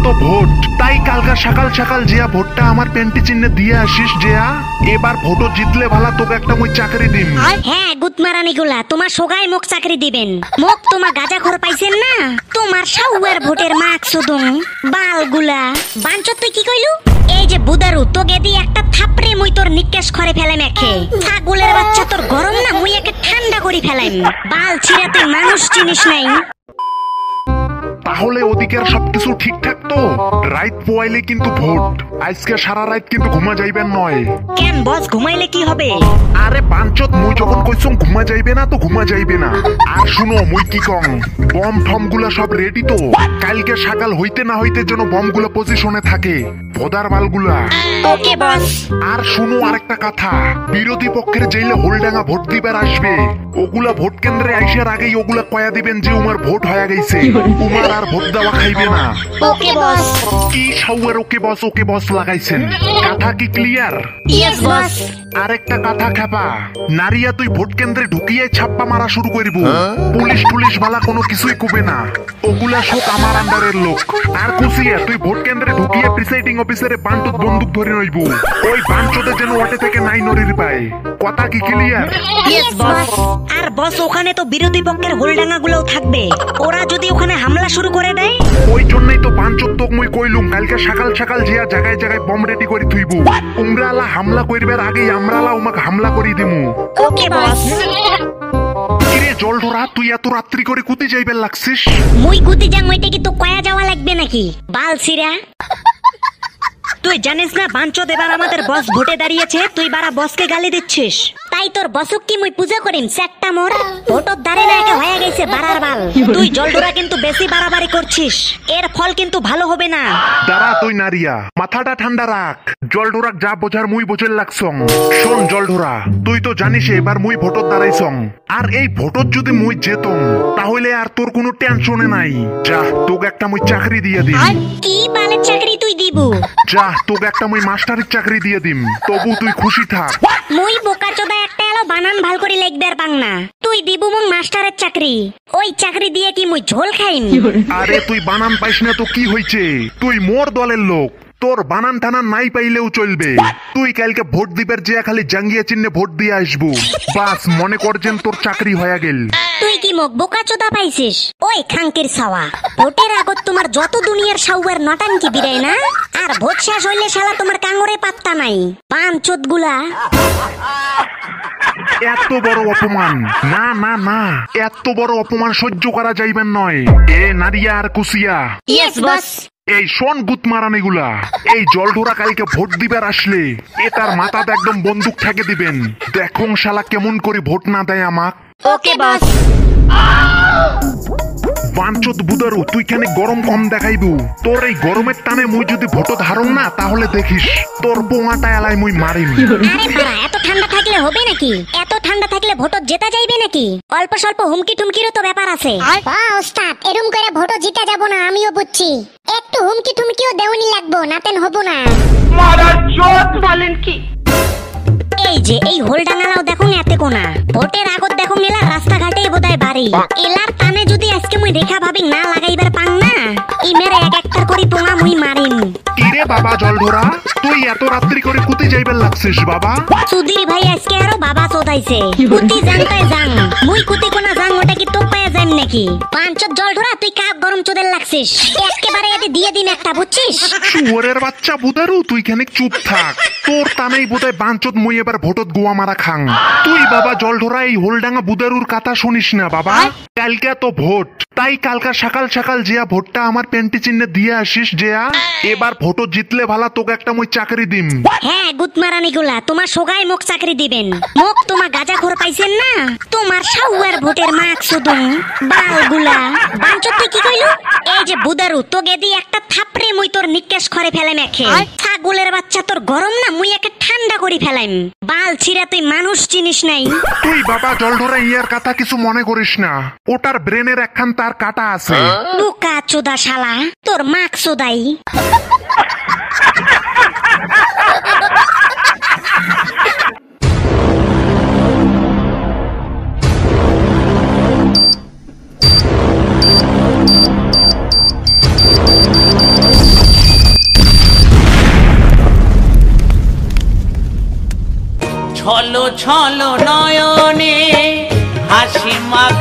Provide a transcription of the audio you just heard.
তো ভোট, তাই কালকা সকাল সকাল জিয়া ভোটটা আমার পেন্টি চিহ্নে দিয়ে আসিস জিয়া। এবার ভোট জিতলে ভালা তোকে একটা মুই চাকরি দিম। হ্যাঁ গুতমারানি গুলা তোমার সোগাই মোক চাকরি দিবেন। মোক তোমার গাজা খর পাইছেন না, তোমার সাউয়ার ভোটের মাক সুদুম বাল গুলা। বাঞ্চত তুই কি কইলু? এই যে বুদারু তোকে দি একটা থাপড়ে মুই তোর নিকেশ করে ফেলে মেখে। ছাগলের বাচ্চা তোর গরম না, মুই একে ঠান্ডা করি ফেলাইম। বাল ছিড়া তুই মানুষ চিনিস নাই। তাহলে ওদিকের সবকিছু ঠিকঠাক তো? রাত পোয়াইলে কিন্তু ভোট, আজকে সারা রাত কিন্তু ঘুমা যাইবেন নয়। কেন বস ঘুমাইলে কি হবে? আরে বাঞ্চত মুই যখন কইছম ঘুমা যাইবে না তো ঘুমা যাইবে না। আর শুনো মুই কি কম, বম ঠম গুলা সব রেডি তো? কালকে সকাল হইতে না হইতে যেন বম গুলা পজিশনে থাকে, ভোদার বালগুলা। ওকে বস। আর শুনো আরেকটা কথা, বিরোধী পক্ষের জেলে হোলডাঙ্গা ভোট দিবার আসবে, ওগুলা ভোট কেন্দ্রে আইসার আগেই ওগুলা কয়া দিবেন যে উমার ভোট হয়ে গেছে, উমার আর ভোট দেওয়া খাইবে না। ওকে বস। কি সাউয়ার ওকে বস লাগাইছেন? কথা কি ক্লিয়ার? Yes boss. আরেকটা কথা খেপা, নারিয়া তুই ভোট কেন্দ্রে ঢুকিয়ে ছাপ্পা মারা শুরু করব। পুলিশ বালা কোনো কিছুই কবে না, ওগুলা শোক আমার আন্ডারের লোক। আর কুসিয়া তুই ভোট কেন্দ্রে ঢুকিয়ে প্রিসাইডিং অফিসারে বান্টুত বন্দুক ধরে নইব, ওই বাঞ্চতে যেন ওটে থেকে নাই নরির পায়। কথা কি ক্লিয়ার? Yes boss. আর বস ওখানে তো বিরোধী পক্ষের হোলডাঙ্গা গুলোও থাকবে, ওরা যদি ওখানে হামলা শুরু করে দেয়? ওই জন্যই তো বাঞ্চত তোক মুই কইলুম কালকে সকাল সকাল জিয়া জায়গায় জায়গায় বম রেডি করে থুইব। উমরালা হামলা করবার আগেই আমরালা উমাকে হামলা করে দিমু। ওকে বস। কিরে জলঢোরা, তুই এত রাত্রি করে কুতি যাইবার লাগছিস? মুই কুতি যাং ওইটা কি তো কয়া যাওয়া লাগবে নাকি বাল ছিড়া? তুই জানিস না বাঞ্চত এবার আমাদের বস ভোটে দাঁড়িয়েছে, তুই বারা বসকে গালি দিচ্ছিস। তাই তোর বসক কি মুই পূজা করিম? সেটটা মোর ভোটত দাঁড়ে না একা হয়ে গেছে বাড়ার বাল। তুই জলডোরা কিন্তু বেশি বাড়াবাড়ি করছিস, এর ফল কিন্তু ভালো হবে না। দাঁড়া তুই নারিয়া, মাথাটা ঠান্ডা রাখ। জলঢোরাক যা বোঝার মুই বোঝের লাগছং। শোন জলঢোরা, তুই তো জানিস এবার মুই ভোটত দাঁড়াইছং, আর এই ভোটত যদি মুই যেতম তাহলে আর তোর কোনো টেনশনে নাই। যা তোকে একটা মুই চাকরি দিয়ে দিম। কি বালের চাকরি তুই দিবু? যা তোকে একটা মুই মাস্টারের চাকরি দিয়ে দিম, তবু তুই খুশি থাক। মুই বোকাচোদা একটা এলো বানান ভাল করে লিখবে আর পাং না, তুই দিবু মং মাস্টারের চাকরি? ওই চাকরি দিয়ে কি মুই ঝোল খাইম? আরে তুই বানান পাইস না তো কি হইছে, তুই মোর দলের লোক, তোর বানান টানান নাই পাইলেও চলবে। তুই কালকে ভোট দিবার যে খালি জাঙ্গিয়া চিহ্নে ভোট দিয়ে আসবো, বাস মনে করছেন তোর চাকরি হয়ে গেল। তুই কি মোক বোকাচোদা পাইছিস? ওই খাঙ্কির ছাওয়া, ভোটের আগত তোমার যত দুনিয়ার সাউয়ার নটাঙ্কি বিরাই না, আর ভোট শেষ হইলে শালা তোমার কাঙ্গরে পাত্তা নাই। পাঁচচোদ গুলা এত বড় অপমান, না না না, এত বড় অপমান সহ্য করা যাইবেন নয়। এ নারিয়া আর কুসিয়া, ইয়েস বস। এই শোন গুতমারানি গুলা, এই জলঢোরা কালকে ভোট দিবার আসলে এটার মাথাতে একদম বন্দুক ঠেকে দিবেন। দেখুন শালা কেমন করে ভোট না দেয় আমাক। ওকে বস। বাঞ্চত বুদারু, তুই খানে গরম কম দেখাইবু। তোর এই গরমের টানে মুই যদি ভোটত হারুম না, তাহলে দেখিস তোর পোঙাটা এলাই মুই মারিম। আরে বাড়া, এত ঠান্ডা থাকলে হবে নাকি? এত ঠান্ডা থাকলে ভোটত জেতা যাইবে নাকি? অল্প স্বল্প হুমকি টুমকিরও তো ব্যাপার আছে। ওস্তাদ, এরম করে ভোট জিতা যাব না, আমিও বুঝছি। একটু হুমকি টুমকিও দেওনি লাগবো, নাতেন হবো না। মারা জোত বলেন কি? এই যে এই হোলডাঙ্গালাও দেখুন এতে কোনা, ভোটের আগত দেখুন এলা রাস্তাঘাটে বোধহয় বাড়ি। এলার টানে যদি আজকে মুই রেখা ভাবি না লাগাইবার পাং না, ই মেরে এক একটার করে পোঙা মুই মারিম। কিরে বাবা জলঢোরা, তুই এত রাত্রি করে কুতি যাইবার লাগছিস বাবা? সুধীর ভাই আজকে আরো বাবা চোদাইছে। কুতি জানতাই জাং, মুই কুতি কোনা জাং, ওটা কি তো পায়া যাইম নাকি? পাঁচত জলঢোরা, তুই কাপ গরম চোদের লাগছিস, একেবারে এতে দিয়ে দিন একটা, বুঝছিস? শুয়োরের বাচ্চা বুদারু, তুই খানিক চুপ থাক। তোর টানেই বোধহয় বাঞ্চত মুই এবার ভোটত গোয়া মারা খাং। তুই বাবা জলঢোরা এই হোলডাঙ্গা বুদারুর কথা শুনিস না বাবা। কালকে তো ভোট, তাই কালকা সকাল সকাল জিয়া ভোটটা আমার পেন্টি চিহ্নে দিয়ে আসিস জিয়া। এবার ভোট জিতলে ভালা তোকে একটা মুই চাকরি দিম। হ্যাঁ গুতমারানি গুলা, তোমার সোগাই মোক চাকরি দিবেন। মোক তোমার গাজা খোর পাইছেন না, তোমার সাউয়ার ভোটের মাক সুদুম বাল গুলা। বাঞ্চত তুই কি কইলু? এই যে বুদারু, তোকে দি একটা থাপড়ে মুই তোর নিকেশ করে ফেলে মেখে। ছাগলের বাচ্চা তোর গরম না, মুই একে ঠান্ডা করি ফেলাইম। বাল ছিড়া তুই মানুষ চিনিস নাই। তুই বাবা জলঢোরা ইয়ার কথা কিছু মনে করিস না, ওটার ব্রেনের একখান তার কাটা আছে। বুকা চোদা শালা, তোর মাক চোদাই। ছলো ছলো নয়নে হাসি মাখ